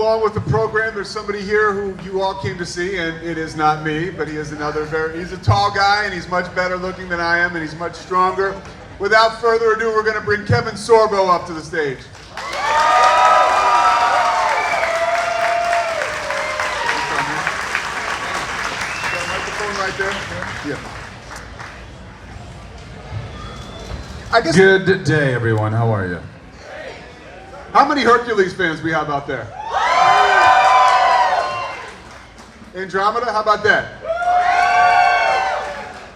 along with the program, there's somebody here who you all came to see, and it is not me, but he is he's a tall guy, and he's much better looking than I am, and he's much stronger. Without further ado, we're going to bring Kevin Sorbo up to the stage. Got a microphone right there? Yeah. Good day, everyone. How are you? How many Hercules fans we have out there? Andromeda, how about that?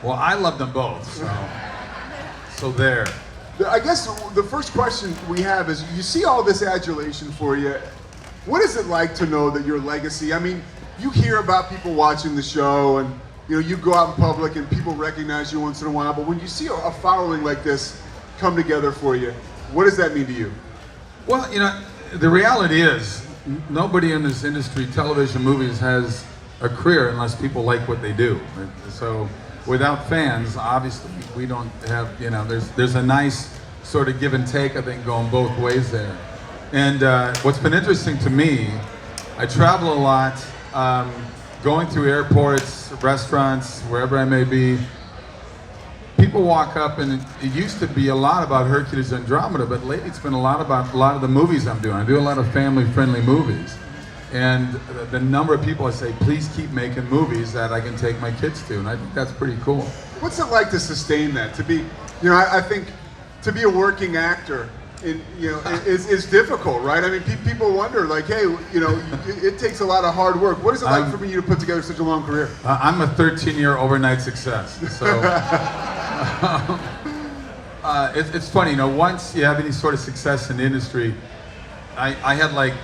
Well, I love them both, so there. I guess the first question we have is, you see all this adulation for you. What is it like to know that your legacy, I mean, you hear about people watching the show and you go out in public and people recognize you once in a while, but when you see a following like this come together for you, what does that mean to you? Well, the reality is, nobody in this industry, television, movies, has a career unless people like what they do. So without fans, obviously, we don't have, there's a nice sort of give and take, I think, going both ways there. And what's been interesting to me, I travel a lot, going through airports, restaurants, wherever I may be. People walk up, and it used to be a lot about Hercules and Andromeda, but lately it's been a lot about a lot of the movies I'm doing. I do a lot of family-friendly movies. And the number of people I say, please keep making movies that I can take my kids to, and I think that's pretty cool. What's it like to sustain that? To be, I think to be a working actor, is difficult, right? I mean, people wonder, like, hey, it takes a lot of hard work. What is it like for you to put together such a long career? I'm a 13-year overnight success, so it's funny. Once you have any sort of success in the industry, I had like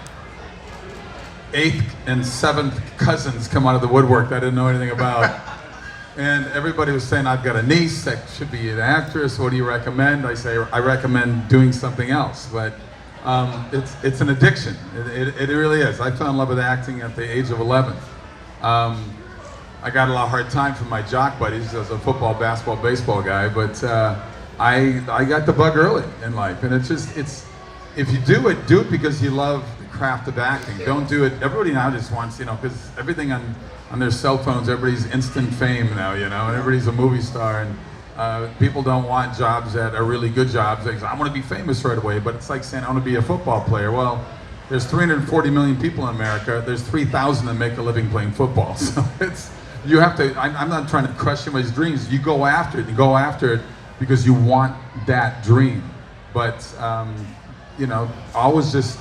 8th and 7th cousins come out of the woodwork that I didn't know anything about. And everybody was saying, I've got a niece that should be an actress, what do you recommend? I say, I recommend doing something else. But it's an addiction, it really is. I fell in love with acting at the age of 11. I got a lot of hard time from my jock buddies as a football, basketball, baseball guy, but I got the bug early in life. And if you do it because you love the craft of acting. Don't do it, everybody now just wants, because everything on their cell phones, everybody's instant fame now, and everybody's a movie star, and people don't want jobs that are really good jobs. They say, I want to be famous right away, but it's like saying, I want to be a football player. Well, there's 340 million people in America, there's 3,000 that make a living playing football. So you have to, I'm not trying to crush anybody's dreams. You go after it, because you want that dream. But, always just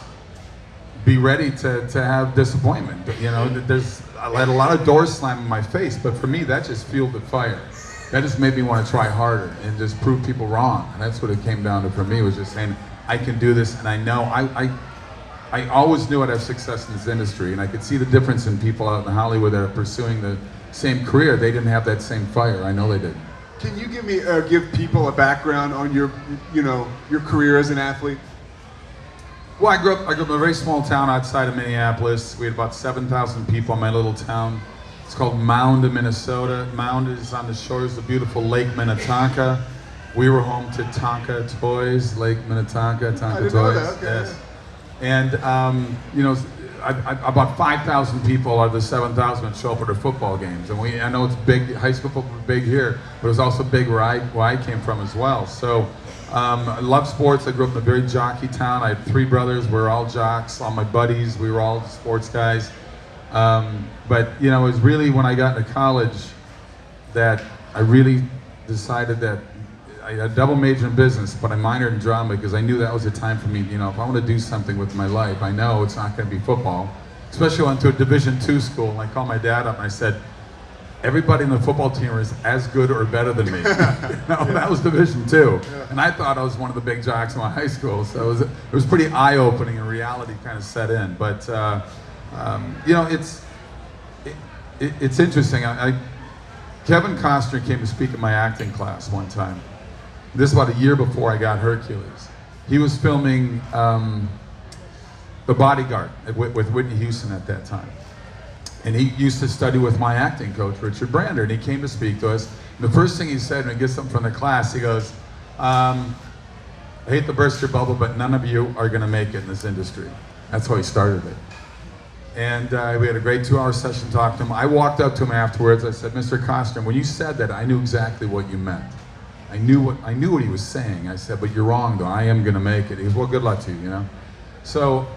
be ready to have disappointment. I let a lot of doors slam in my face, but for me, that just fueled the fire. That just made me want to try harder and just prove people wrong. And that's what it came down to for me, was just saying, I can do this, and I know, I always knew I'd have success in this industry, and I could see the difference in people out in Hollywood that are pursuing the same career. They didn't have that same fire. I know they did. Can you give people a background on your career as an athlete? Well, I grew up in a very small town outside of Minneapolis. We had about 7,000 people in my little town. It's called Mound, Minnesota. Mound is on the shores of the beautiful Lake Minnetonka. We were home to Tonka Toys, Lake Minnetonka, Tonka Toys. Know that. Okay. Yes. And about 5,000 people out of the 7,000 would show up at our football games. And I know it's big, high school football is big here, but it was also big where I came from as well. So. I love sports. I grew up in a very jockey town. I had 3 brothers. We were all jocks. All my buddies, we were all sports guys. But it was really when I got into college that I really decided that I had a double major in business, but I minored in drama because I knew that was the time for me. If I want to do something with my life, I know it's not going to be football. Especially when I went to a Division II school, and I called my dad up and I said, everybody in the football team is as good or better than me. That was Division II. Yeah. And I thought I was one of the big jocks in my high school, so it was pretty eye-opening, and reality kind of set in. But it's interesting. Kevin Costner came to speak in my acting class one time. This is about a year before I got Hercules. He was filming The Bodyguard with Whitney Houston at that time. And he used to study with my acting coach, Richard Brander, and he came to speak to us. And the first thing he said when he gets something from the class, he goes, I hate to burst your bubble, but none of you are going to make it in this industry. That's how he started it. And we had a great 2-hour session talking to him. I walked up to him afterwards. I said, Mr. Costner, when you said that, I knew exactly what you meant. I knew what he was saying. I said, but you're wrong, though. I am going to make it. He goes, well, good luck to you, you know. So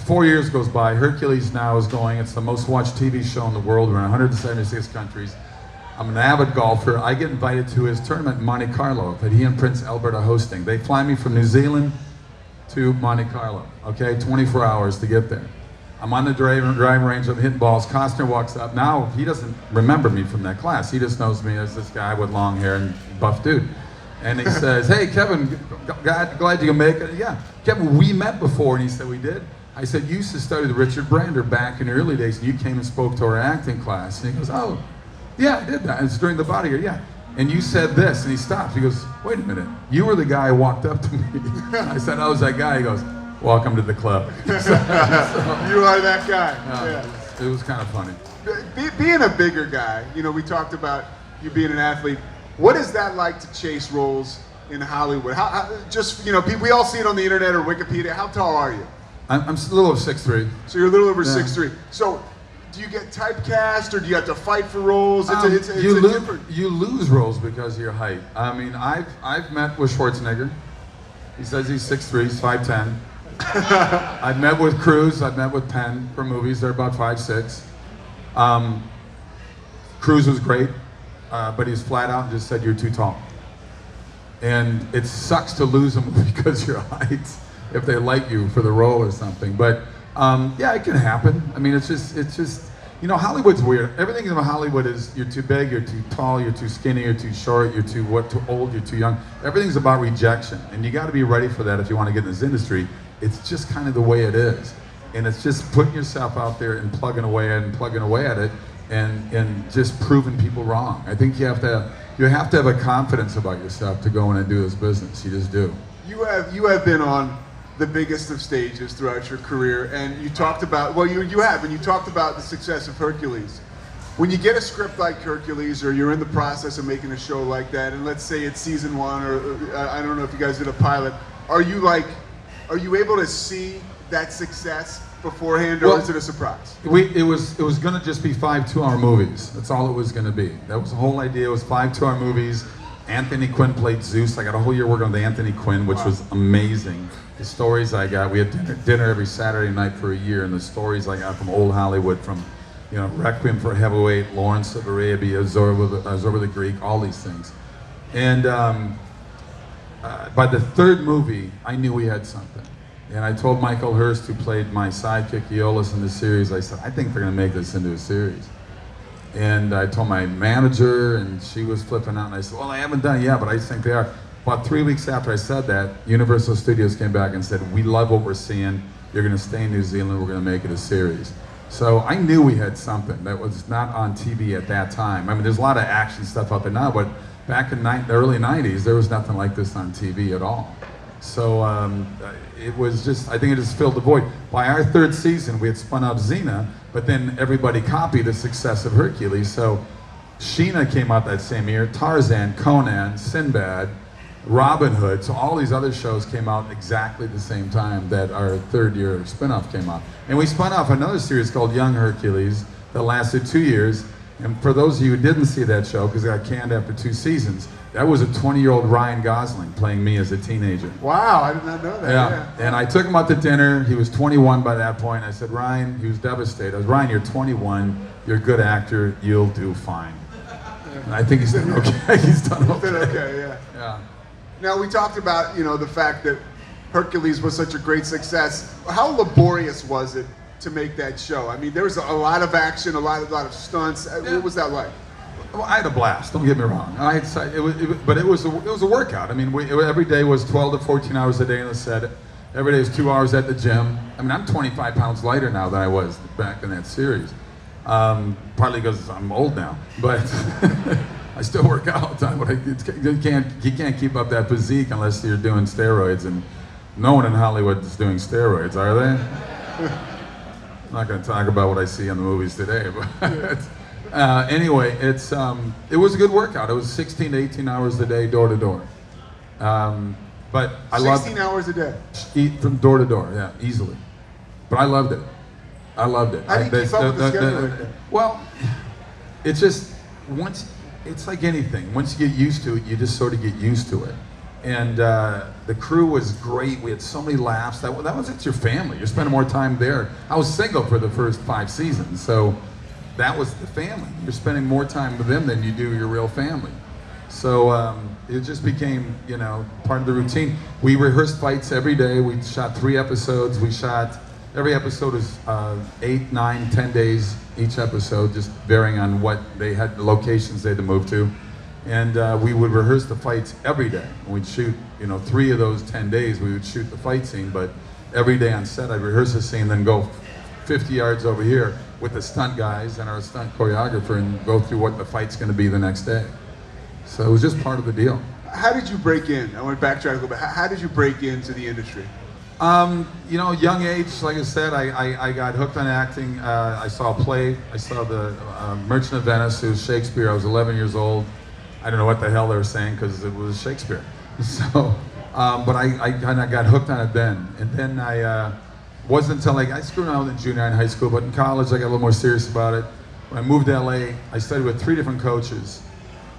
4 years goes by. Hercules now is going. It's the most watched TV show in the world. We're in 176 countries. I'm an avid golfer. I get invited to his tournament in Monte Carlo that he and Prince Albert are hosting. They fly me from New Zealand to Monte Carlo, okay? 24 hours to get there. I'm on the driving range, I'm hitting balls. Costner walks up. Now, he doesn't remember me from that class. He just knows me as this guy with long hair and buff dude. And he says, hey, Kevin, glad you can make it. Yeah, Kevin, we met before. And he said, we did? I said, you used to study with Richard Brander back in the early days, and you came and spoke to our acting class. And he goes, oh, yeah, I did that. It's during the bodyguard, yeah. And you said this, and he stops. He goes, wait a minute, you were the guy who walked up to me. I said, I was that guy. He goes, welcome to the club. You are that guy. It was kind of funny. Being a bigger guy, you know, we talked about you being an athlete. What is that like to chase roles in Hollywood? Just, you know, we all see it on the internet or Wikipedia. How tall are you? I'm a little over 6'3". So you're a little over 6'3". So do you get typecast, or do you have to fight for roles? You lose roles because of your height. I mean, I've met with Schwarzenegger. He says he's 6'3", he's 5'10". I've met with Cruise, I've met with Penn for movies. They're about 5'6". Cruise was great, but he's flat out and just said you're too tall. And it sucks to lose them because of your height, if they like you for the role or something. But yeah, it can happen. I mean, it's just, you know, Hollywood's weird. Everything in Hollywood is you're too big, you're too tall, you're too skinny, you're too short, you're too old, you're too young. Everything's about rejection, and you got to be ready for that if you want to get in this industry. It's just kind of the way it is, and it's just putting yourself out there and plugging away at it, and just proving people wrong. I think you have to have a confidence about yourself to go in and do this business. You just do. You have been on the biggest of stages throughout your career, and you talked about, well, you have, and you talked about the success of Hercules. When you get a script like Hercules, or you're in the process of making a show like that, and let's say it's season 1, or I don't know if you guys did a pilot, are you able to see that success beforehand, or is it a surprise? It was going to just be 5 2-hour movies. That's all it was going to be. That was the whole idea. It was 5 2-hour movies. Anthony Quinn played Zeus. I got a whole year working with Anthony Quinn, which was amazing. The stories I got, we had dinner every Saturday night for a year, and the stories I got from old Hollywood, from, you know, Requiem for a Heavyweight, Lawrence of Arabia, Sorbo the Greek, all these things. And by the third movie, I knew we had something. And I told Michael Hirsh, who played my sidekick Lawless in the series, I said, I think they're going to make this into a series. And I told my manager, and she was flipping out, and I said, well, I haven't done it yet, but I think they are. About 3 weeks after I said that, Universal Studios came back and said, we love what we're seeing. You're going to stay in New Zealand. We're going to make it a series. So I knew we had something that was not on TV at that time. I mean, there's a lot of action stuff out there now, but back in the early 90s, there was nothing like this on TV at all. So it was just, I think it just filled the void. By our third season, we had spun up Xena, but then everybody copied the success of Hercules. So Sheena came out that same year, Tarzan, Conan, Sinbad, Robin Hood. So all these other shows came out exactly the same time that our third year spinoff came out. And we spun off another series called Young Hercules that lasted 2 years. And for those of you who didn't see that show, because it got canned after 2 seasons, that was a 20-year-old Ryan Gosling playing me as a teenager. Wow, I did not know that. Yeah. And I took him out to dinner. He was 21 by that point. I said, Ryan, he was devastated. I was, Ryan, you're 21. You're a good actor. You'll do fine. And I think he's done okay. He's done okay. Yeah. Now, we talked about, you know, the fact that Hercules was such a great success. How laborious was it to make that show? I mean, there was a lot of action, a lot of stunts. Yeah. What was that like? Well, I had a blast. Don't get me wrong. But it was a workout. I mean, every day was 12 to 14 hours a day in the set. Every day was 2 hours at the gym. I mean, I'm 25 pounds lighter now than I was back in that series. Partly because I'm old now, but I still work out all the time. But you can't keep up that physique unless you're doing steroids, and no one in Hollywood is doing steroids, are they? I'm not going to talk about what I see in the movies today, but. Anyway, it was a good workout. It was 16 to 18 hours a day, door to door. But I loved 16 hours a day? From door to door, yeah, easily. But I loved it. I loved it. How do you keep up with the schedule like that? Well, it's just it's like anything. Once you get used to it, you just sort of get used to it. And the crew was great. We had so many laughs. That was it's your family. You're spending more time there. I was single for the first 5 seasons, so that was the family. You're spending more time with them than you do your real family. So it just became, part of the routine. We rehearsed fights every day. We shot 3 episodes. Every episode was 8, 9, 10 days each episode, just varying on what they had, the locations they had to move to. And we would rehearse the fights every day. We'd shoot, 3 of those 10 days, we would shoot the fight scene, but every day on set I'd rehearse the scene, then go 50 yards over here with the stunt guys and our stunt choreographer and go through what the fight's gonna be the next day. So it was just part of the deal. How did you break in? I want to backtrack a little bit. How did you break into the industry? Young age, like I said, I got hooked on acting. I saw a play. I saw the Merchant of Venice. It was Shakespeare. I was 11 years old. I don't know what the hell they were saying because it was Shakespeare. So, but I kind of got hooked on it then. And then wasn't until I screwed around in junior and high school, but in college I got a little more serious about it. When I moved to LA, I studied with 3 different coaches.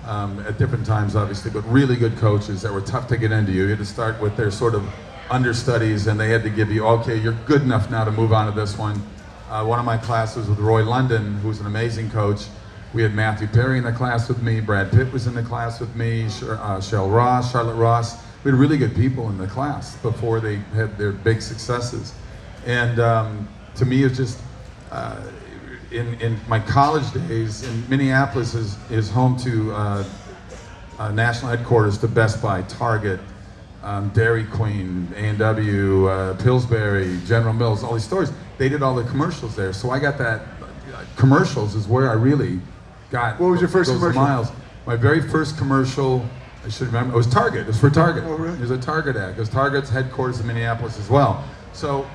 At different times, obviously, but really good coaches that were tough to get into. You had to start with their sort of understudies, and they had to give you, okay, you're good enough now to move on to this one. One of my classes with Roy London, who's an amazing coach. We had Matthew Perry in the class with me. Brad Pitt was in the class with me. Charlotte Ross. We had really good people in the class before they had their big successes. And to me, it's just. In my college days, in Minneapolis is home to national headquarters to Best Buy, Target, Dairy Queen, A&W, Pillsbury, General Mills, all these stores. They did all the commercials there, so I got that. Commercials is where I really got. What was your first those commercial? Miles. My very first commercial, I should remember. It was Target. It was for Target. Oh, really? It was a Target ad. Because Target's headquarters in Minneapolis as well. So.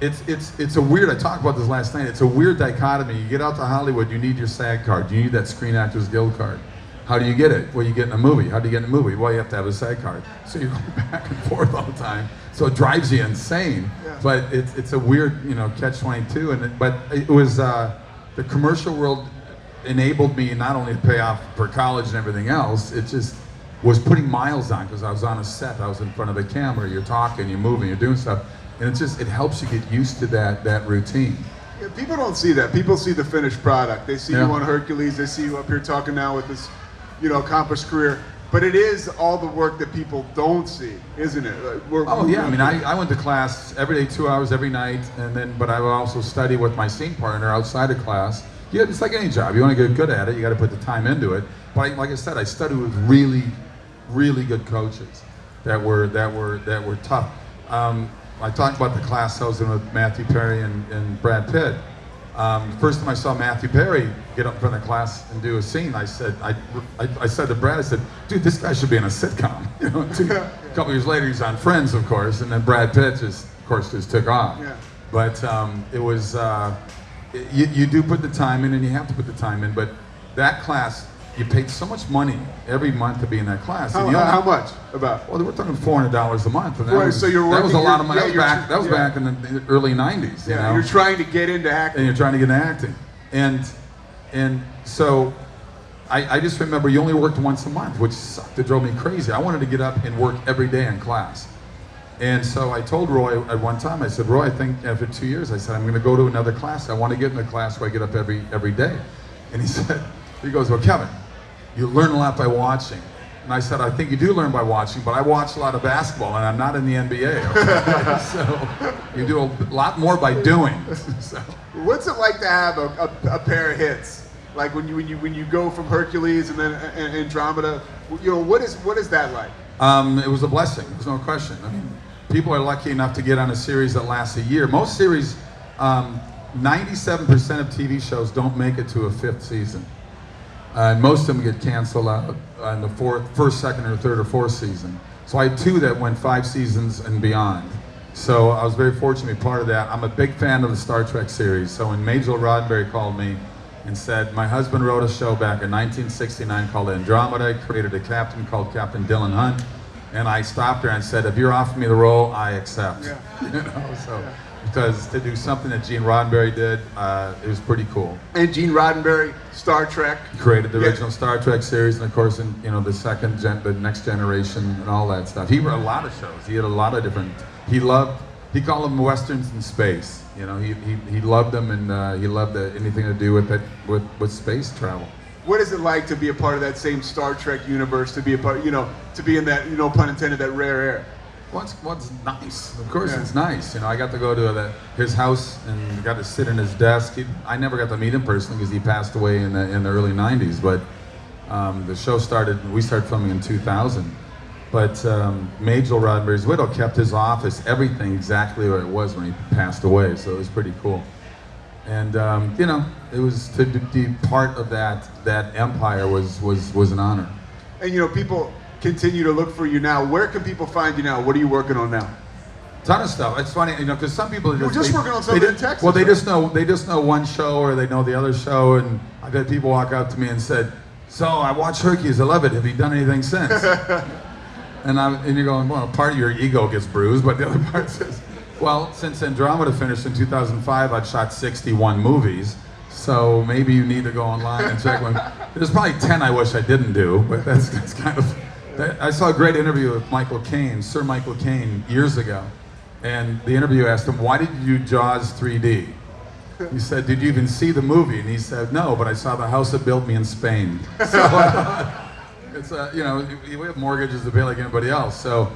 It's a weird, I talked about this last night, it's a weird dichotomy. You get out to Hollywood, you need your SAG card, you need that Screen Actors Guild card. How do you get it? Well, you get in a movie. How do you get in a movie? Well, you have to have a SAG card. So you're going back and forth all the time. So it drives you insane. Yeah. But it's a weird, catch-22. But it was, the commercial world enabled me not only to pay off for college and everything else, it just was putting miles on because I was on a set, I was in front of the camera, you're talking, you're moving, you're doing stuff. And it helps you get used to that routine. Yeah, people don't see that. People see the finished product. They see you on Hercules. They see you up here talking now with this, accomplished career. But it is all the work that people don't see, isn't it? I went to class every day, 2 hours every night, but I would also study with my scene partner outside of class. Yeah, it's like any job. You want to get good at it, you got to put the time into it. But like I said, I studied with really, really good coaches that were tough. I talked about the class I was in with Matthew Perry and Brad Pitt. First time I saw Matthew Perry get up in front of the class and do a scene, I said to Brad, I said, dude, this guy should be in a sitcom. A couple years later, he's on Friends, of course, and then Brad Pitt just took off. Yeah. But it was, you do put the time in, and you have to put the time in, but that class, you paid so much money every month to be in that class. How much? About? Well, they were talking $400 a month. And so you're working, that was a lot of money. That was back in the early 90s. Yeah, you're trying to get into acting. And you're trying to get into acting. And so I just remember you only worked once a month, which sucked. It drove me crazy. I wanted to get up and work every day in class. And so I told Roy at one time, I said, Roy, I think after 2 years, I said, I'm going to go to another class. I want to get in the class where I get up every day. And he goes, well, Kevin, you learn a lot by watching. And I said, I think you do learn by watching, but I watch a lot of basketball, and I'm not in the NBA. Okay? So you do a lot more by doing. So. What's it like to have a pair of hits? Like when you go from Hercules and then Andromeda, what is that like? It was a blessing. There's no question. I mean, people are lucky enough to get on a series that lasts a year. Most series, 97% of TV shows don't make it to a 5th season. And most of them get canceled out on the first, second, or third, or fourth season. So I had 2 that went 5 seasons and beyond. So I was very fortunate to be part of that. I'm a big fan of the Star Trek series. So when Majel Roddenberry called me and said, my husband wrote a show back in 1969 called Andromeda, created a captain called Captain Dylan Hunt, and I stopped her and said, if you're offering me the role, I accept. Yeah. So because to do something that Gene Roddenberry did, it was pretty cool. And Gene Roddenberry, Star Trek. He created the original Star Trek series, and of course, in, you know, the Next Generation, and all that stuff. He wrote a lot of shows. He had a lot of different. He called them westerns in space. You know, he loved them, and he loved anything to do with it, with space travel. What is it like to be a part of that same Star Trek universe? To be a part, to be in that, no pun intended, that rare air. Well, it's nice. Of course, it's nice. You know, I got to go to his house and got to sit in his desk. I never got to meet him personally because he passed away in the early '90s. But the show we started filming in 2000. But Majel Roddenberry's widow kept his office, everything exactly where it was when he passed away. So it was pretty cool. And you know, it was to be part of that empire was an honor. And people continue to look for you now. Where can people find you now? What are you working on now? Ton of stuff. It's funny, because some people We're just working on something in Texas. Well, they just know one show, or they know the other show, and I've had people walk up to me and said, "So I watched Hercules, I love it. Have you done anything since?" and you're going, well, part of your ego gets bruised, but the other part says, well, since Andromeda finished in 2005, I'd shot 61 movies. So maybe you need to go online and check one. There's probably 10 I wish I didn't do, but that's kind of. I saw a great interview with Michael Caine, Sir Michael Caine, years ago. And the interview asked him, why did you do Jaws 3D? He said, did you even see the movie? And he said, no, but I saw the house that built me in Spain. So I thought, it's we have mortgages to pay like anybody else. So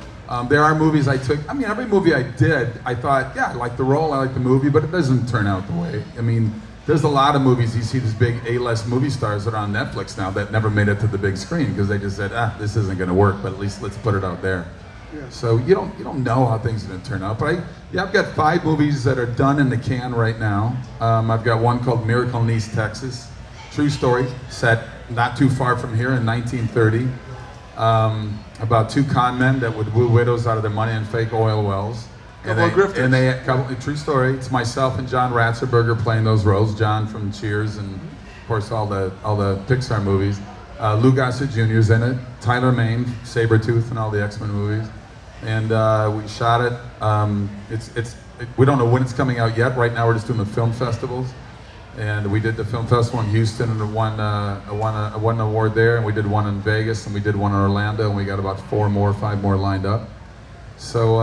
there are movies I took. I mean, every movie I did, I thought, yeah, I like the role, I like the movie, but it doesn't turn out the way. I mean, there's a lot of movies you see these big A-list movie stars that are on Netflix now that never made it to the big screen because they just said, this isn't going to work, but at least let's put it out there. Yeah. So you don't know how things are going to turn out. But I've got 5 movies that are done in the can right now. I've got one called Miracle in East Texas, true story, set not too far from here in 1930, about 2 con men that would woo widows out of their money in fake oil wells. True story. It's myself and John Ratzenberger playing those roles. John from Cheers and, of course, all the Pixar movies. Lou Gossett Jr. is in it. Tyler Mane, Sabretooth, and all the X-Men movies. And we shot it. We don't know when it's coming out yet. Right now, we're just doing the film festivals. And we did the film festival in Houston and won an award there. And we did one in Vegas, and we did one in Orlando, and we got about 5 more lined up. So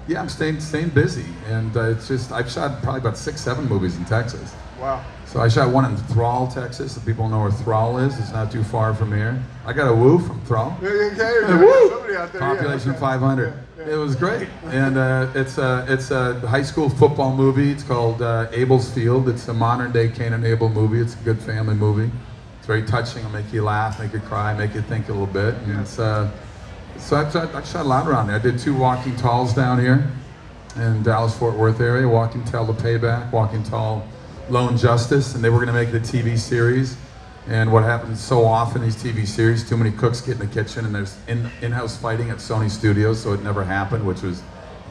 yeah, I'm staying busy, and it's just I've shot probably about 6-7 movies in Texas. Wow. So I shot one in Thrall, Texas. If people know where Thrall is, it's not too far from here. I got a woo from Thrall. Woo! Somebody out there, Population 500. Yeah. It was great, and it's a high school football movie. It's called Abel's Field. It's a modern day Cain and Abel movie. It's a good family movie. It's very touching. It'll make you laugh, make you cry, make you think a little bit. And it's so I've shot a lot around there. I did 2 Walking Talls down here in Dallas-Fort Worth area, Walking Tall: The Payback, Walking Tall: Lone Justice, and they were going to make the TV series. And what happens so often in these TV series, too many cooks get in the kitchen and there's in-house fighting at Sony Studios, so it never happened, which was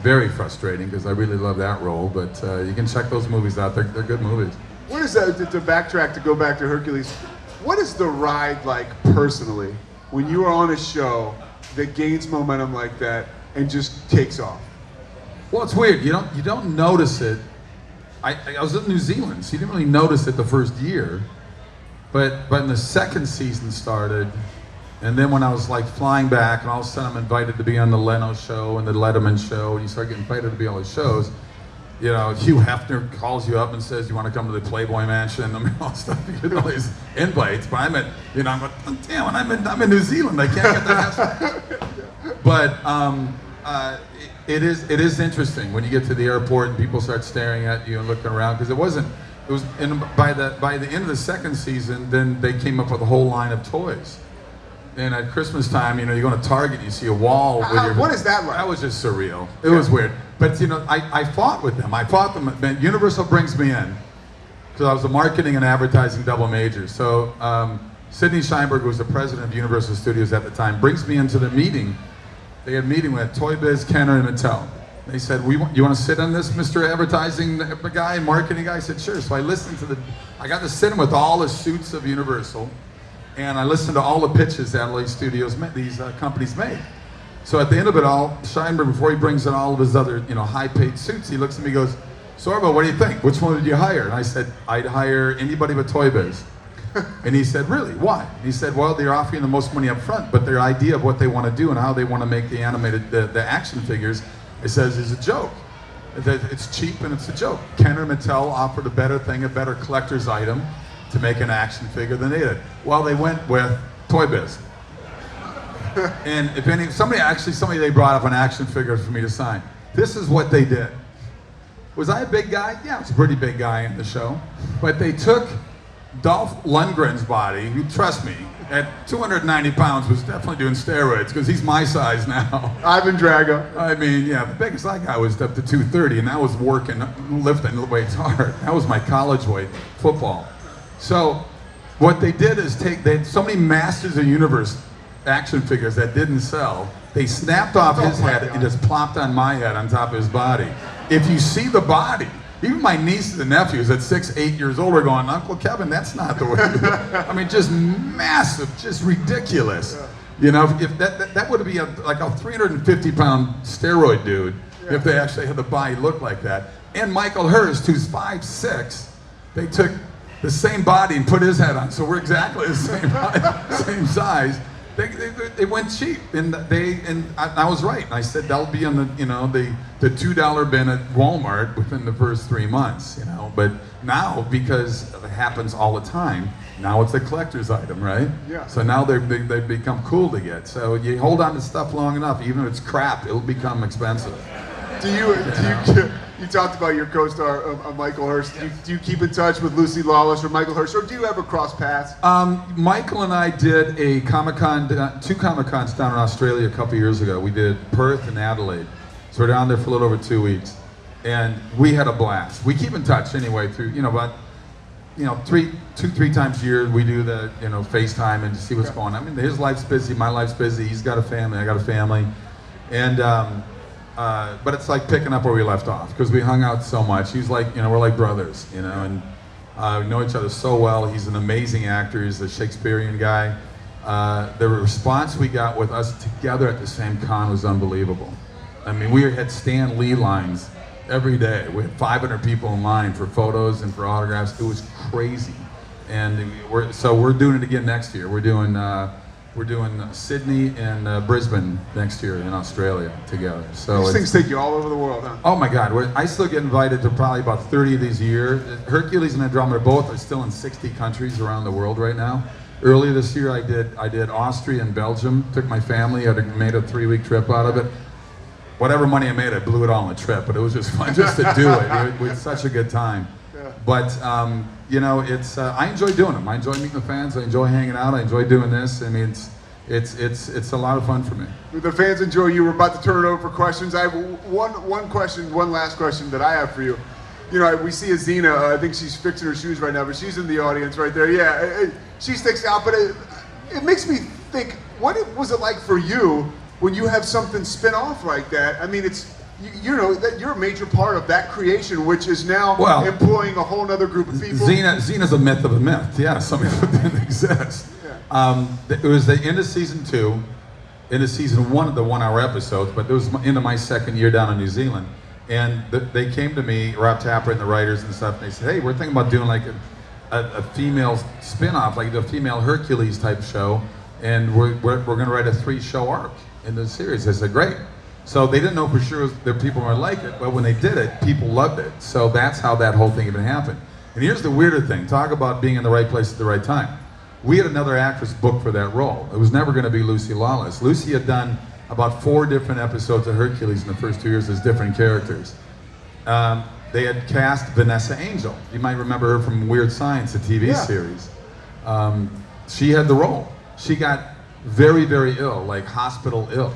very frustrating because I really love that role. But you can check those movies out. They're good movies. What is that, to backtrack, to go back to Hercules, what is the ride like personally when you are on a show that gains momentum like that and just takes off? Well, it's weird. You don't notice it. I was in New Zealand, so you didn't really notice it the first year. But when the second season started, and then when I was like flying back, and all of a sudden I'm invited to be on the Leno show and the Letterman show, and you start getting invited to be on the shows, Hugh Hefner calls you up and says, you want to come to the Playboy Mansion? I mean, all stuff. You get all these invites, but I'm like, damn, I'm in New Zealand. I can't get that. But it is interesting when you get to the airport and people start staring at you and looking around, because by the end of the second season, then they came up with a whole line of toys. And at Christmas time, you go to Target, you see a wall with your. What is that like? That was just surreal. It was weird. But I fought with them. I fought them. Universal brings me in because I was a marketing and advertising double major. So Sidney Sheinberg, who was the president of Universal Studios at the time, brings me into the meeting. They had a meeting with Toy Biz, Kenner, and Mattel. They said, you want to sit on this, Mr. Advertising guy, marketing guy? I said, sure. So I listened I got to sit in with all the suits of Universal, and I listened to all the pitches that LA Studios, these companies made. So at the end of it all, Sheinberg, before he brings in all of his other, high-paid suits, he looks at me and goes, Sorbo, what do you think? Which one did you hire? And I said, I'd hire anybody but Toy Biz. And he said, really? Why? He said, well, they're offering the most money up front, but their idea of what they want to do and how they want to make the animated, the action figures, it says, is a joke. It's cheap and it's a joke. Kenner Mattel offered a better thing, a better collector's item to make an action figure than they did. Well, they went with Toy Biz. And if somebody they brought up an action figure for me to sign. This is what they did. Was I a big guy? Yeah, I was a pretty big guy in the show. But they took Dolph Lundgren's body, who, trust me, at 290 pounds was definitely doing steroids because he's my size now. Ivan Drago. I mean, yeah, the biggest I got was up to 230, and that was working, lifting the weights hard. That was my college weight, football. So what they did is they had so many Masters of the Universe action figures that didn't sell. They snapped off his head and just plopped on my head on top of his body. If you see the body, even my nieces and nephews at 6, 8 years old are going, Uncle Kevin, that's not the way you do it. I mean, just massive, just ridiculous. You know, if that would be like a 350-pound steroid dude if they actually had the body look like that. And Michael Hirsh, who's 5'6", they took the same body and put his head on, so we're exactly the same height, same size. They went cheap, and I was right. And I said they'll be on the $2 bin at Walmart within the first 3 months, you know. But now, because it happens all the time, now it's a collector's item, right? Yeah. So now they've become cool to get. So you hold on to stuff long enough, even if it's crap, it'll become expensive. You talked about your co-star Michael Hirsh. Do you keep in touch with Lucy Lawless or Michael Hirsh, or do you ever cross paths? Michael and I did a Comic-Con, 2 Comic-Cons down in Australia a couple years ago. We did Perth and Adelaide. So we're down there for a little over 2 weeks. And we had a blast. We keep in touch anyway through, about 2-3 times a year we do the, FaceTime and see what's going on. I mean, his life's busy, my life's busy. He's got a family, I got a family. And, but it's like picking up where we left off because we hung out so much. He's like, we're like brothers, and we know each other so well. He's an amazing actor. He's a Shakespearean guy. The response we got with us together at the same con was unbelievable. I mean, we had Stan Lee lines every day. We had 500 people in line for photos and for autographs. It was crazy. And we're doing it again next year. We're doing Sydney and Brisbane next year in Australia together. So these things take you all over the world, huh? Oh my God, I still get invited to probably about 30 of these a year. Hercules and Andromeda both are still in 60 countries around the world right now. Earlier this year I did Austria and Belgium, took my family, I made a 3-week trip out of it. Whatever money I made, I blew it all in the trip, but it was just fun just to do it. It was such a good time. Yeah. But it's I enjoy doing them. I enjoy meeting the fans. I enjoy hanging out. I enjoy doing this. I mean, it's a lot of fun for me. The fans enjoy you. We're about to turn it over for questions. I have one last question that I have for you. We see Azina. I think she's fixing her shoes right now, but she's in the audience right there. Yeah, she sticks out, but it makes me think. What was it like for you when you have something spin off like that? I mean, it's. That you're a major part of that creation, which is now employing a whole other group of people. Xena's a myth of a myth. Yeah, something that didn't exist. Yeah. It was the end of season 2, into season 1 of the 1-hour episodes, but it was into my second year down in New Zealand. And they came to me, Rob Tapper and the writers and stuff, and they said, hey, we're thinking about doing like a female spin-off, like a female Hercules type show, and we're going to write a 3-show arc in the series. I said, great. So they didn't know for sure that people might like it, but when they did it, people loved it. So that's how that whole thing even happened. And here's the weirder thing. Talk about being in the right place at the right time. We had another actress booked for that role. It was never going to be Lucy Lawless. Lucy had done about 4 different episodes of Hercules in the first 2 years as different characters. They had cast Vanessa Angel. You might remember her from Weird Science, a TV series. She had the role. She got very, very ill, like hospital ill,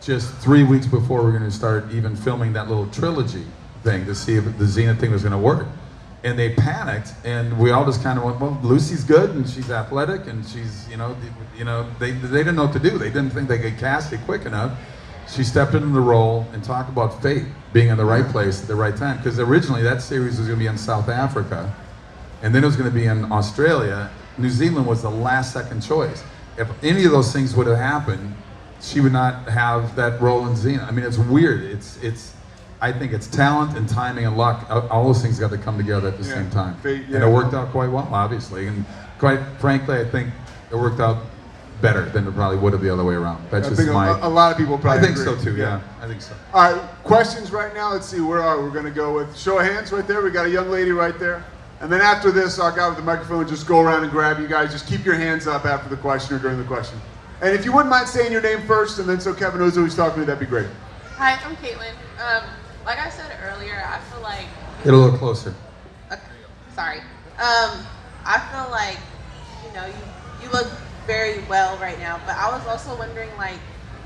just 3 weeks before we're going to start even filming that little trilogy thing to see if the Xena thing was going to work. And they panicked, and we all just kind of went, well, Lucy's good, and she's athletic, and she's, they didn't know what to do. They didn't think they could cast it quick enough. She stepped into the role, and talk about fate, being in the right place at the right time. Because originally that series was going to be in South Africa, and then it was going to be in Australia. New Zealand was the last second choice. If any of those things would have happened, she would not have that role in Xena. I mean, it's weird. I think it's talent and timing and luck. All those things got to come together at the same time. And it worked out quite well, obviously. And quite frankly, I think it worked out better than it probably would have the other way around. That's just my... A lot of people probably I think agree. so too, yeah. I think so. All right, questions right now. Let's see, where are we? We're going to go with show of hands right there. We got a young lady right there. And then after this, our guy with the microphone just go around and grab you guys. Just keep your hands up after the question or during the question. And if you wouldn't mind saying your name first, and then so Kevin knows who he's talking to, that'd be great. Hi, I'm Caitlin. Like I said earlier, I feel like... Get a little closer. Okay, sorry. I feel like, you know, you look very well right now, but I was also wondering, like,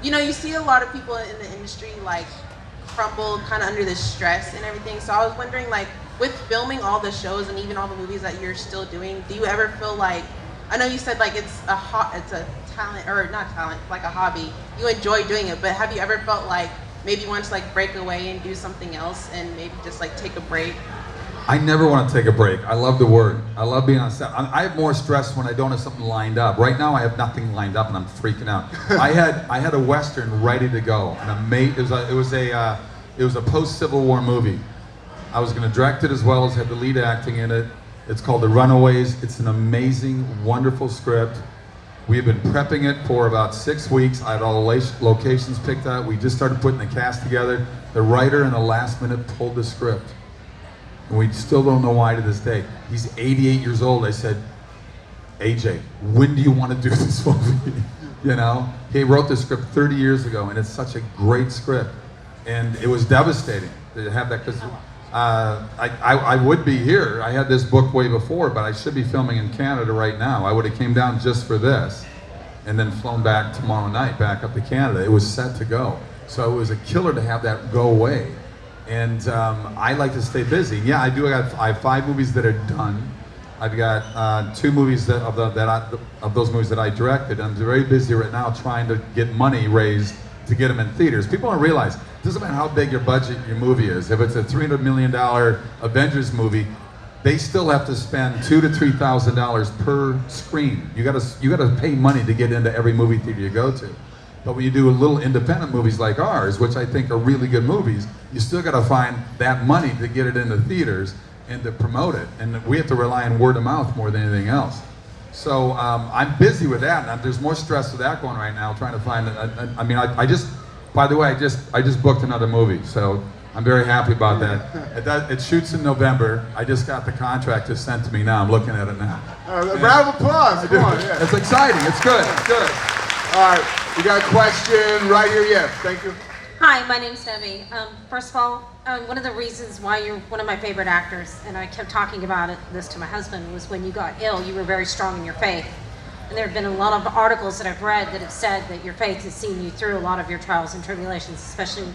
you know, you see a lot of people in the industry, like, crumble kind of under the stress and everything. So I was wondering, like, with filming all the shows and even all the movies that you're still doing, do you ever feel like, I know you said like it's a talent, or not talent, like a hobby. You enjoy doing it, but have you ever felt like maybe you want to like break away and do something else and maybe just like take a break? I never want to take a break. I love the work. I love being on set. I have more stress when I don't have something lined up. Right now I have nothing lined up and I'm freaking out. I had a Western ready to go. It was a post-Civil War movie. I was going to direct it as well as have the lead acting in it. It's called The Runaways. It's an amazing, wonderful script. We've been prepping it for about 6 weeks. I had all the locations picked out. We just started putting the cast together. The writer in the last minute pulled the script. And we still don't know why to this day. He's 88 years old. I said, AJ, when do you want to do this movie? You know? He wrote the script 30 years ago, and it's such a great script. And it was devastating to have that, because I would be here. I had this book way before, but I should be filming in Canada right now. I would have came down just for this and then flown back tomorrow night back up to Canada. It was set to go. So it was a killer to have that go away. And I like to stay busy. Yeah, I do. I have 5 movies that are done. I've got 2 movies of those movies that I directed. I'm very busy right now trying to get money raised to get them in theaters. People don't realize, it doesn't matter how big your budget your movie is. If it's a $300 million Avengers movie, they still have to spend $2,000 to $3,000 per screen. You gotta pay money to get into every movie theater you go to. But when you do little independent movies like ours, which I think are really good movies, you still gotta find that money to get it into theaters and to promote it. And we have to rely on word of mouth more than anything else. So I'm busy with that, and there's more stress with that going right now, trying to find, by the way, I just booked another movie, so I'm very happy about that. It shoots in November. I just got the contract just sent to me now. I'm looking at it now. A round of applause, come on. Yeah. It's exciting, it's good, it's good. All right, we got a question right here, yes, thank you. Hi, my name's Debbie. First of all, one of the reasons why you're one of my favorite actors, and I kept talking about this to my husband, was when you got ill, you were very strong in your faith. And there have been a lot of articles that I've read that have said that your faith has seen you through a lot of your trials and tribulations, especially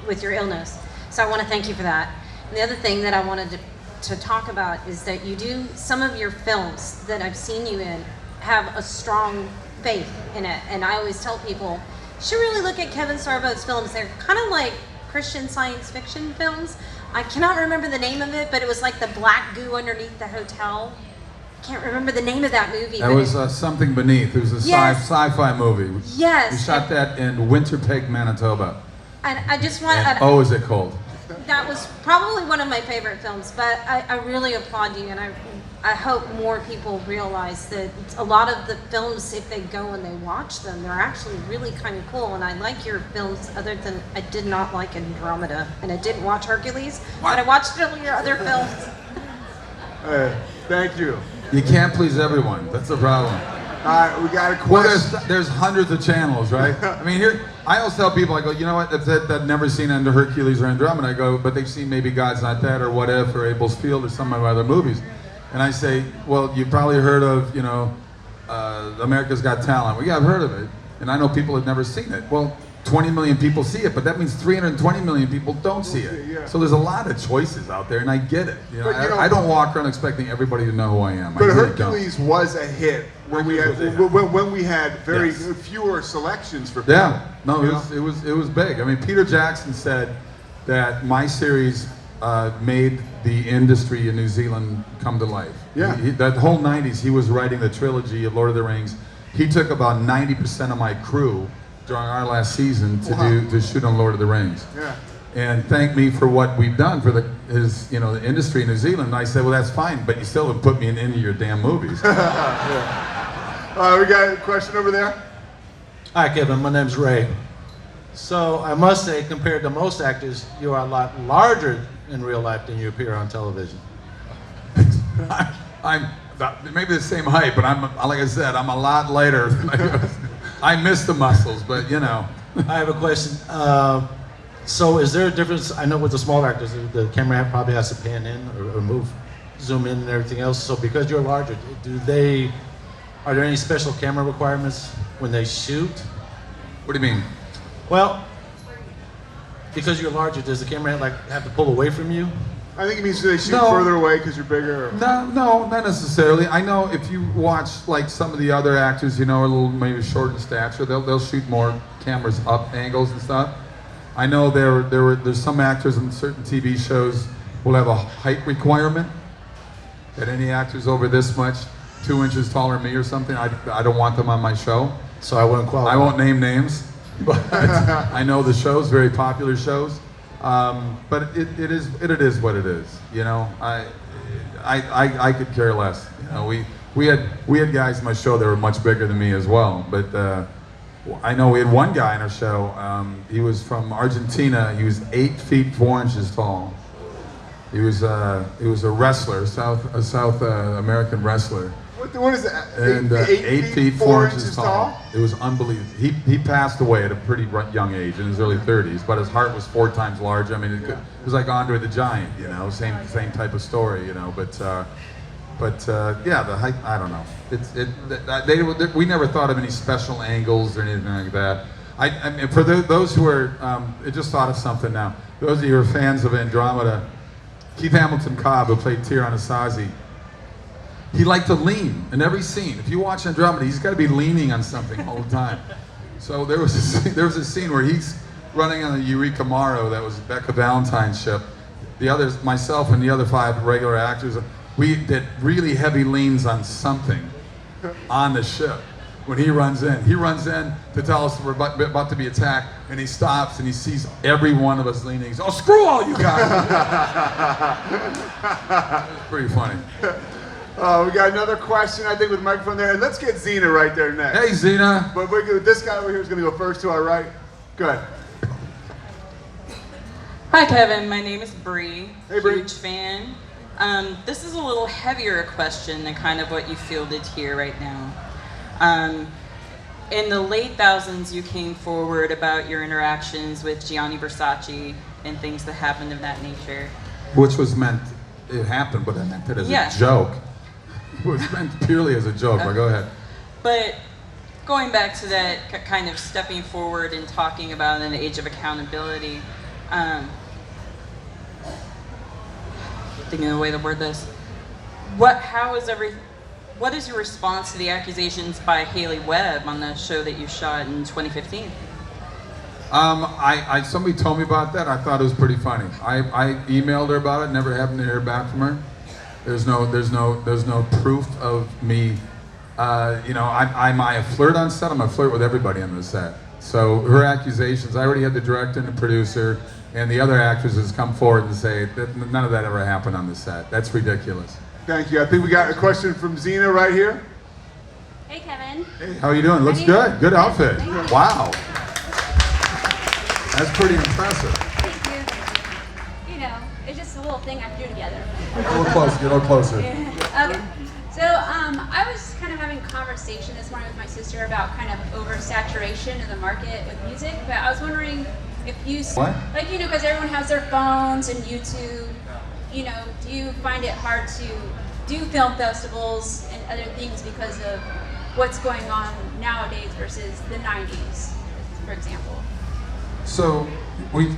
with your illness. So I want to thank you for that. And the other thing that I wanted to talk about is that you do, some of your films that I've seen you in have a strong faith in it. And I always tell people, you should really look at Kevin Sorbo's films. They're kind of like Christian science fiction films. I cannot remember the name of it, but it was like the black goo underneath the hotel. I can't remember the name of that movie. That was Something Beneath. It was a sci-fi movie. Yes. We shot that in Winterpeg, Manitoba. And I just want to... Oh, is it cold? That was probably one of my favorite films, but I really applaud you, and I hope more people realize that a lot of the films, if they go and they watch them, they're actually really kind of cool. And I like your films, other than I did not like Andromeda, and I didn't watch Hercules, but I watched all your other films. Thank you. You can't please everyone. That's the problem. All right, we got a question. Well, there's hundreds of channels, right? I mean, here, I always tell people, I go, you know what, if they've never seen Under Hercules or Andromeda, I go, but they've seen maybe God's Not Dead or What If or Abel's Field or some of my other movies. And I say, well, you've probably heard of, you know, America's Got Talent. Well, yeah, I've heard of it. And I know people have never seen it. Well, 20 million people see it, but that means 320 million people don't see it. Yeah. So there's a lot of choices out there, and I get it. You know, I don't walk around expecting everybody to know who I am. But Hercules was a hit when we had very fewer selections for people. Yeah, no, it was big. I mean, Peter Jackson said that my series made the industry in New Zealand come to life. Yeah. That whole 90s, he was writing the trilogy of Lord of the Rings. He took about 90% of my crew during our last season to shoot on Lord of the Rings. Yeah. and thank me for what we've done for the industry in New Zealand. And I said, well, that's fine, but you still have put me in any of your damn movies. We got a question over there. Hi, Kevin. My name's Ray. So I must say, compared to most actors, you are a lot larger in real life than you appear on television. I'm maybe the same height, but I'm like I said, I'm a lot lighter. I miss the muscles, but you know. I have a question. So is there a difference? I know with the small actors, the camera probably has to pan in or move, zoom in and everything else. So because you're larger, are there any special camera requirements when they shoot? What do you mean? Well, because you're larger, does the camera have to pull away from you? I think it means they shoot No. further away because you're bigger. Or... No, not necessarily. I know if you watch like some of the other actors, a little maybe short in stature, they'll shoot more cameras up angles and stuff. I know there's some actors in certain TV shows will have a height requirement that any actors over this much, 2 inches taller than me or something, I don't want them on my show. So I wouldn't qualify. I won't name names, but I know the shows, very popular shows. But it is what it is. I could care less. We had guys in my show that were much bigger than me as well. But I know we had one guy in our show. He was from Argentina. He was 8 feet 4 inches tall. He was a wrestler, a South American wrestler. What is that? And 8 feet 4 inches tall. It was unbelievable. He passed away at a pretty young age, in his early 30s, but his heart was 4 times larger. I mean, it was like Andre the Giant, same type of story, But yeah, the height, I don't know. We never thought of any special angles or anything like that. I mean, for those who are, I just thought of something now. Those of you who are fans of Andromeda, Keith Hamilton Cobb, who played Tyr Anasazi, he liked to lean in every scene. If you watch Andromeda, he's got to be leaning on something all the time. So there was a scene where he's running on a Eureka Morrow that was Becca Valentine's ship. The others, myself and the other 5 regular actors, we did really heavy leans on something on the ship. When he runs in to tell us we're about to be attacked, and he stops and he sees every one of us leaning. He says, "Oh, screw all you guys!" It was pretty funny. We got another question, I think, with the microphone there. And let's get Xena right there next. Hey, Xena. But this guy over here is going to go first to our right. Go ahead. Hi, Kevin. My name is Bree. Hey, Bree. Huge fan. This is a little heavier question than kind of what you fielded here right now. In the late thousands, you came forward about your interactions with Gianni Versace and things that happened of that nature. Which was meant, it happened, but I meant it as a joke. It was meant purely as a joke, but go ahead. But going back to that kind of stepping forward and talking about an age of accountability, thinking of the way to word this, what is your response to the accusations by Haley Webb on the show that you shot in 2015? Somebody told me about that. I thought it was pretty funny. I emailed her about it. Never happened to hear back from her. There's no proof of me. I flirt on set. I'm a flirt with everybody on the set. So her accusations. I already had the director and the producer, and the other actresses come forward and say that none of that ever happened on the set. That's ridiculous. Thank you. I think we got a question from Xena right here. Hey, Kevin. Hey, how are you doing? Looks good. Good outfit. Wow. That's pretty impressive. Thank you. It's just a little thing I threw together. Get a little closer. Okay. So I was kind of having a conversation this morning with my sister about kind of oversaturation of the market with music, but I was wondering if you, What? because everyone has their phones and YouTube, do you find it hard to do film festivals and other things because of what's going on nowadays versus the 90s, for example? So, are you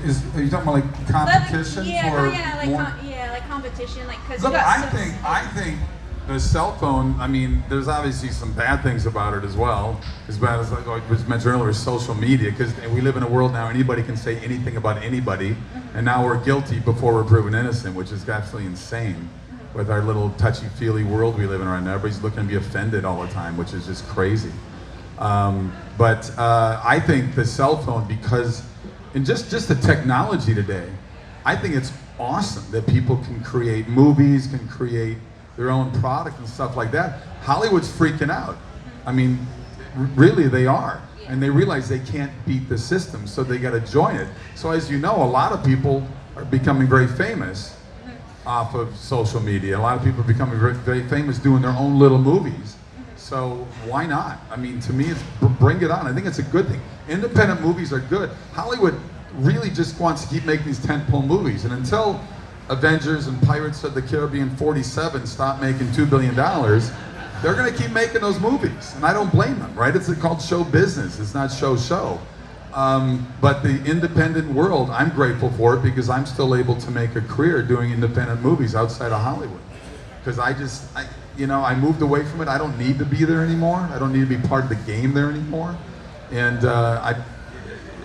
talking about like competition like competition, because Look, I think the cell phone. I mean, there's obviously some bad things about it as well. As bad as like was mentioned earlier, social media, because we live in a world now anybody can say anything about anybody, and now we're guilty before we're proven innocent, which is absolutely insane. With our little touchy-feely world we live in right now, everybody's looking to be offended all the time, which is just crazy. But I think the cell phone, because and just the technology today, I think it's awesome that people can create movies, can create their own product and stuff like that. Hollywood's freaking out. I mean, really they are. And they realize they can't beat the system, so they got to join it. So as you know, a lot of people are becoming very famous off of social media. A lot of people are becoming very, very famous doing their own little movies. So why not? I mean, to me, it's bring it on. I think it's a good thing. Independent movies are good. Hollywood really just wants to keep making these tentpole movies. And until Avengers and Pirates of the Caribbean 47 stop making $2 billion, they're going to keep making those movies. And I don't blame them, right? It's called show business. It's not show. But the independent world, I'm grateful for it because I'm still able to make a career doing independent movies outside of Hollywood. Because I moved away from it. I don't need to be there anymore. I don't need to be part of the game there anymore. And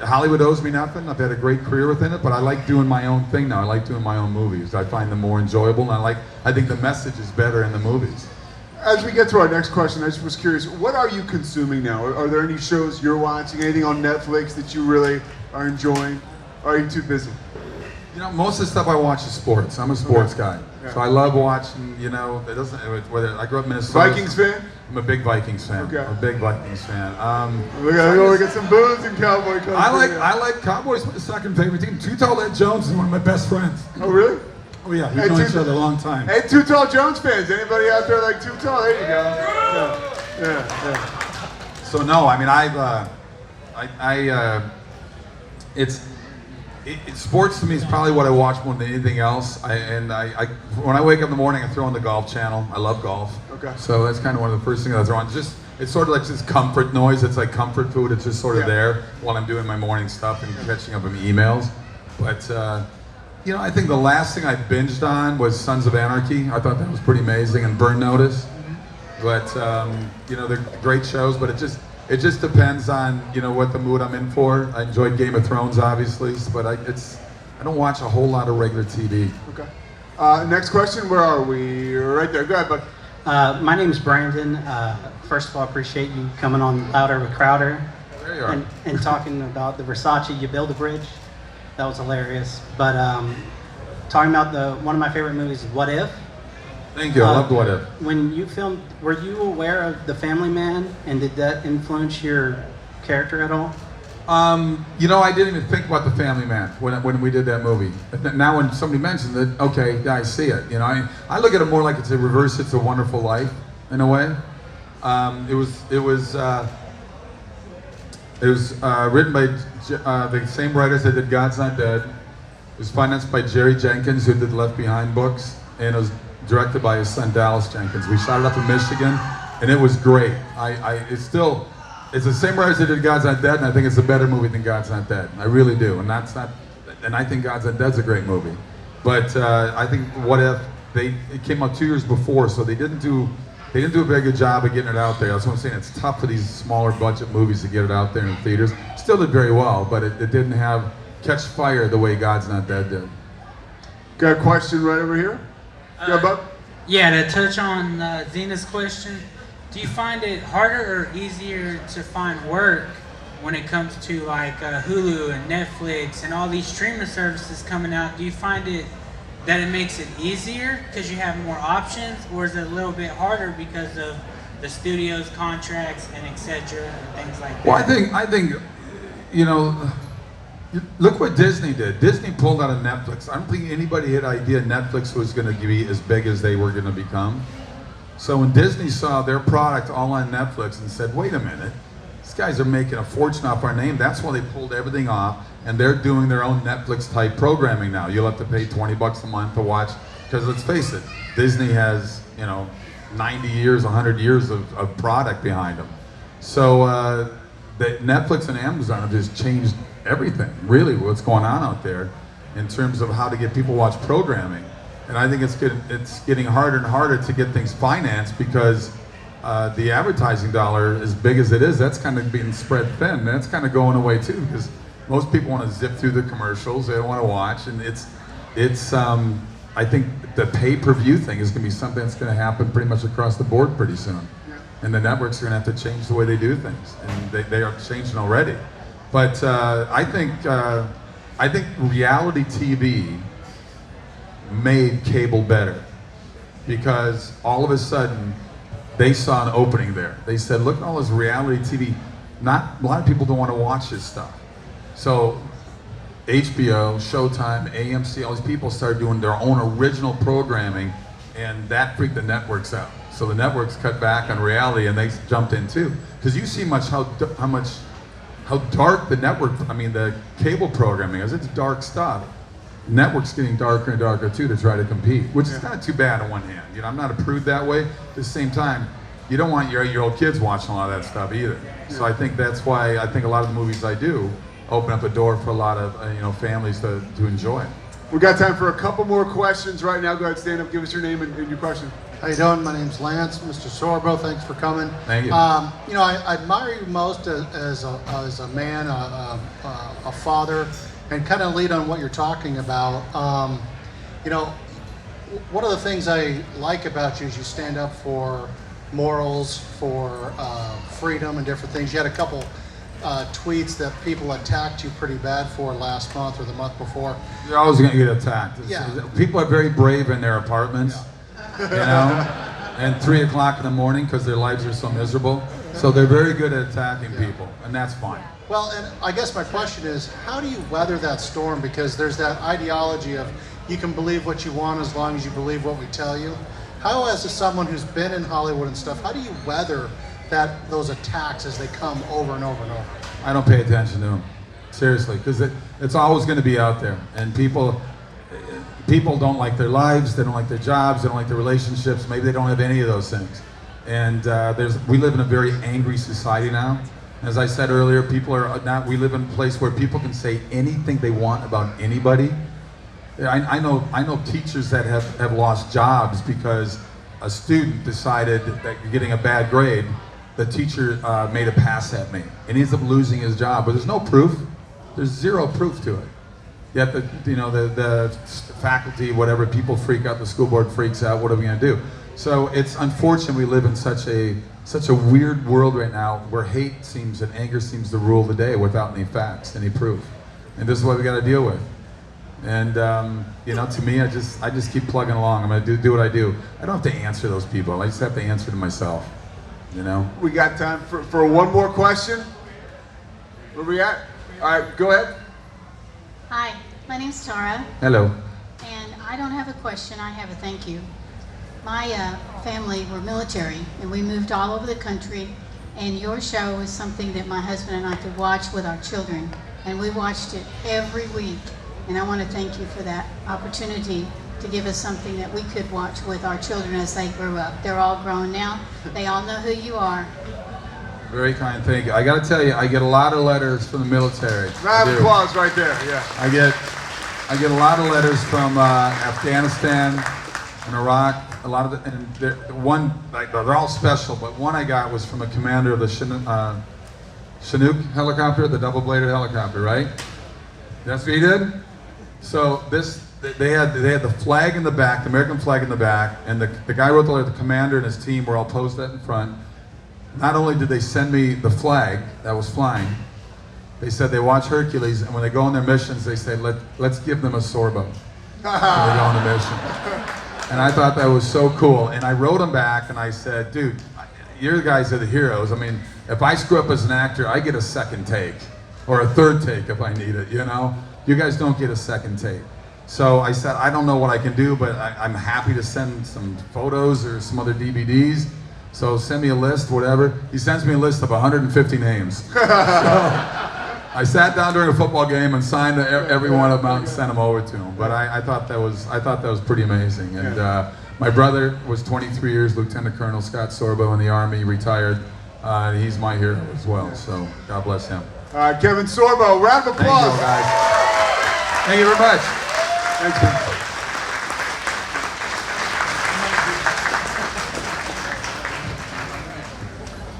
Hollywood owes me nothing. I've had a great career within it, but I like doing my own thing now. I like doing my own movies. I find them more enjoyable, and I think the message is better in the movies. As we get to our next question, I just was curious, what are you consuming now? Are there any shows you're watching, anything on Netflix that you really are enjoying? Or are you too busy? You know, most of the stuff I watch is sports. I'm a sports guy. Yeah. So I love watching, whether I grew up in Minnesota. Vikings fan? I'm a big Vikings fan. Okay. I'm a big Vikings fan. We gotta get some booze and cowboy country. I like Cowboys, my second favorite team. Too Tall Ed Jones is one of my best friends. Oh, really? Oh yeah, we've known each other a long time. Hey, Too Tall Jones fans. Anybody out there like Too Tall? There you go. Yeah. So no, I mean sports to me is probably what I watch more than anything else. When I wake up in the morning, I throw on the Golf Channel. I love golf. Okay. So that's kind of one of the first things I throw on. It's sort of like just comfort noise. It's like comfort food. It's just sort of there while I'm doing my morning stuff and catching up on emails. But I think the last thing I binged on was Sons of Anarchy. I thought that was pretty amazing, and Burn Notice. But they're great shows. But it just depends on what the mood I'm in for. I enjoyed Game of Thrones, obviously, but I don't watch a whole lot of regular TV. Okay. Next question. Where are we? Right there. Go ahead, bud. My name's Brandon. First of all, I appreciate you coming on Louder with Crowder. There you are. And talking about the Versace You Build a Bridge. That was hilarious. But talking about one of my favorite movies, What If? Thank you. I loved What If. When you filmed, were you aware of The Family Man, and did that influence your character at all? I didn't even think about The Family Man when we did that movie. Now when somebody mentions it, okay, yeah, I see it. I look at it more like it's a Wonderful Life in a way. It was written by the same writers that did God's Not Dead. It was financed by Jerry Jenkins, who did Left Behind books, and it was directed by his son Dallas Jenkins. We shot it up in Michigan, and it was great. It's the same writers that did God's Not Dead, and I think it's a better movie than God's Not Dead. I really do, and I think God's Not Dead's a great movie. But I think What If, it came out 2 years before, so they didn't do a very good job of getting it out there. That's what I'm saying. It's tough for these smaller budget movies to get it out there in theaters. Still did very well, but it didn't catch fire the way God's Not Dead did. Got a question right over here? Yeah, bud? Yeah, to touch on Zena's question, do you find it harder or easier to find work when it comes to like Hulu and Netflix and all these streaming services coming out? Do you find that it makes it easier because you have more options, or is it a little bit harder because of the studio's contracts and etc. and things like that? Well, I think look what Disney did. Disney pulled out of Netflix. I don't think anybody had an idea Netflix was going to be as big as they were going to become. So when Disney saw their product all on Netflix and said, wait a minute, these guys are making a fortune off our name, that's why they pulled everything off, and they're doing their own Netflix type programming now. You'll have to pay $20 a month to watch, because let's face it, Disney has 90 years, 100 years of product behind them. So Netflix and Amazon have just changed everything, really, what's going on out there in terms of how to get people to watch programming. And I think it's getting harder and harder to get things financed because the advertising dollar, as big as it is, that's kind of being spread thin. That's kind of going away too, because most people want to zip through the commercials. They don't want to watch, and I think the pay-per-view thing is going to be something that's going to happen pretty much across the board pretty soon. And the networks are going to have to change the way they do things, and they are changing already. But I think I think reality TV made cable better because all of a sudden they saw an opening there. They said, look at all this reality TV. Not a lot of people don't want to watch this stuff. So HBO, Showtime, AMC, all these people started doing their own original programming, and that freaked the networks out. So the networks cut back on reality, and they jumped in too. Because you see how dark the network, I mean the cable programming is. It's dark stuff. Networks getting darker and darker too to try to compete, which is kind of too bad on one hand. You know, I'm not a prude that way. At the same time, you don't want your 8-year-old kids watching a lot of that stuff either. So I think that's why I think a lot of the movies I do open up a door for a lot of families to enjoy it. We got time for a couple more questions right now. Go ahead, stand up, give us your name and your question. How you doing? My name's Lance. Mr. Sorbo, thanks for coming. Thank you. I admire you most as a man, a father, and kind of lead on what you're talking about. One of the things I like about you is you stand up for morals, for freedom and different things. You had a couple tweets that people attacked you pretty bad for last month or the month before. You're always going to get attacked. Yeah. People are very brave in their apartments, and 3 o'clock in the morning because their lives are so miserable. So they're very good at attacking people, and that's fine. Well, and I guess my question is, how do you weather that storm? Because there's that ideology of you can believe what you want as long as you believe what we tell you. How, as someone who's been in Hollywood and stuff, how do you weather those attacks as they come over and over and over? I don't pay attention to them, seriously, because it's always going to be out there, and people don't like their lives, they don't like their jobs, they don't like their relationships, maybe they don't have any of those things. And we live in a very angry society now. As I said earlier, we live in a place where people can say anything they want about anybody. I know teachers that have lost jobs because a student decided that you're getting a bad grade. The teacher made a pass at me, and he ends up losing his job. But there's no proof. There's zero proof to it. Yet the faculty, whatever, people freak out. The school board freaks out. What are we going to do? So it's unfortunate we live in such a weird world right now where hate seems and anger seems to rule the day without any facts, any proof. And this is what we got to deal with. And to me, I just keep plugging along. I'm gonna do what I do. I don't have to answer those people. I just have to answer to myself. We got time for one more question. Where we at? All right, go ahead. Hi, my name's Tara, Hello. and I don't have a question, I have a thank you. My family were military, and we moved all over the country, and your show was something that my husband and I could watch with our children, and we watched it every week, and I want to thank you for that opportunity to give us something that we could watch with our children as they grew up. They're all grown now, they all know who you are. Very kind, thank you. I got to tell you, I get a lot of letters from the military. Round of applause right there. Yeah. I get a lot of letters from Afghanistan and Iraq. A lot of they're all special, but one I got was from a commander of the Chinook helicopter, the double-bladed helicopter, right? That's what he did. So they had the flag in the back, the American flag in the back, and the guy wrote the letter. The commander and his team were all posed up in front. Not only did they send me the flag that was flying, they said they watch Hercules, and when they go on their missions, they say, let's give them a Sorbo when they go on the mission. And I thought that was so cool. And I wrote them back, and I said, dude, you guys are the heroes. I mean, if I screw up as an actor, I get a second take, or a third take if I need it, You guys don't get a second take. So I said, I don't know what I can do, but I'm happy to send some photos or some other DVDs. So send me a list, whatever. He sends me a list of 150 names. So I sat down during a football game and signed every one of them out and sent them over to him. But I thought that was pretty amazing. And my brother was 23 years, Lieutenant Colonel Scott Sorbo in the Army, retired. He's my hero as well. So God bless him. All right, Kevin Sorbo, round of applause. Thank you, guys. Thank you very much. Thanks, man.